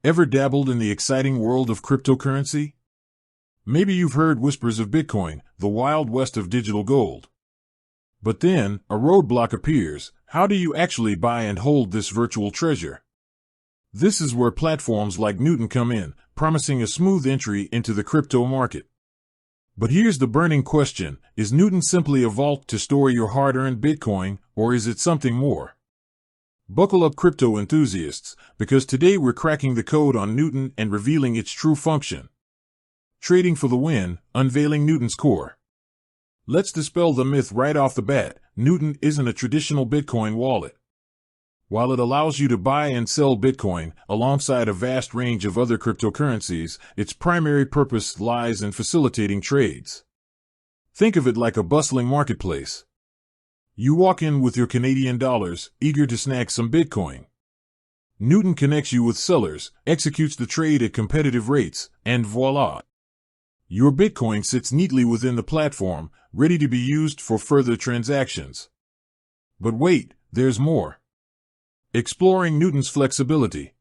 Ever dabbled in the exciting world of cryptocurrency? Maybe you've heard whispers of Bitcoin, the wild west of digital gold. But then, a roadblock appears. How do you actually buy and hold this virtual treasure? This is where platforms like Newton come in, promising a smooth entry into the crypto market. But here's the burning question: is Newton simply a vault to store your hard-earned Bitcoin, or is it something more? Buckle up, crypto enthusiasts, because today we're cracking the code on Newton and revealing its true function. Trading for the win, unveiling Newton's core. Let's dispel the myth right off the bat. Newton isn't a traditional Bitcoin wallet. While it allows you to buy and sell Bitcoin alongside a vast range of other cryptocurrencies, its primary purpose lies in facilitating trades. Think of it like a bustling marketplace. You walk in with your Canadian dollars, eager to snag some Bitcoin. Newton connects you with sellers, executes the trade at competitive rates, and voila! Your Bitcoin sits neatly within the platform, ready to be used for further transactions. But wait, there's more. Exploring Newton's flexibility.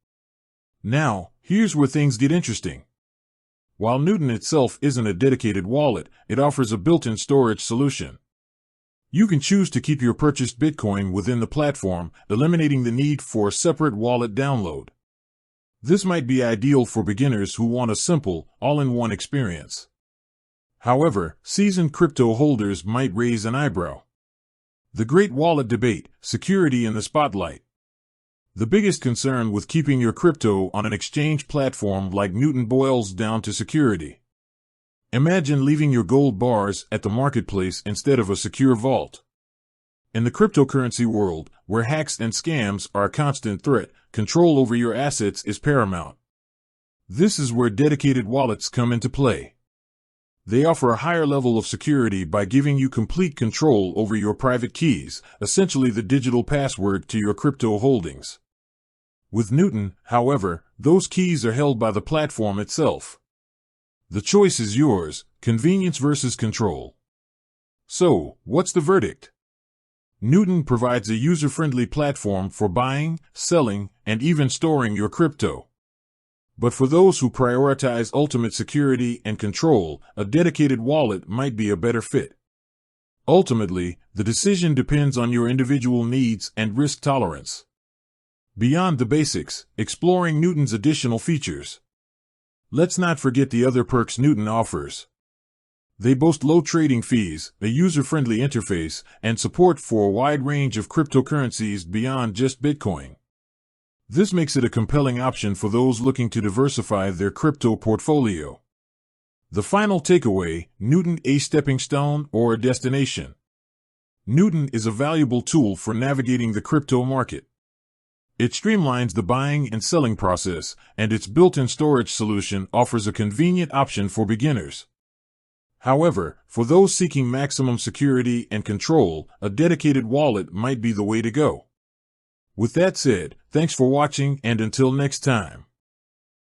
Now, here's where things get interesting. While Newton itself isn't a dedicated wallet, it offers a built-in storage solution. You can choose to keep your purchased Bitcoin within the platform, eliminating the need for a separate wallet download. This might be ideal for beginners who want a simple, all-in-one experience. However, seasoned crypto holders might raise an eyebrow. The great wallet debate: security in the spotlight. The biggest concern with keeping your crypto on an exchange platform like Newton boils down to security. Imagine leaving your gold bars at the marketplace instead of a secure vault. In the cryptocurrency world, where hacks and scams are a constant threat, control over your assets is paramount. This is where dedicated wallets come into play. They offer a higher level of security by giving you complete control over your private keys, essentially the digital password to your crypto holdings. With Newton, however, those keys are held by the platform itself. The choice is yours: convenience versus control. So, what's the verdict? Newton provides a user-friendly platform for buying, selling, and even storing your crypto. But for those who prioritize ultimate security and control, a dedicated wallet might be a better fit. Ultimately, the decision depends on your individual needs and risk tolerance. Beyond the basics, exploring Newton's additional features. Let's not forget the other perks Newton offers. They boast low trading fees, a user-friendly interface, and support for a wide range of cryptocurrencies beyond just Bitcoin. This makes it a compelling option for those looking to diversify their crypto portfolio. The final takeaway: Newton, a stepping stone or a destination. Newton is a valuable tool for navigating the crypto market. It streamlines the buying and selling process, and its built-in storage solution offers a convenient option for beginners. However, for those seeking maximum security and control, a dedicated wallet might be the way to go. With that said, thanks for watching, and until next time.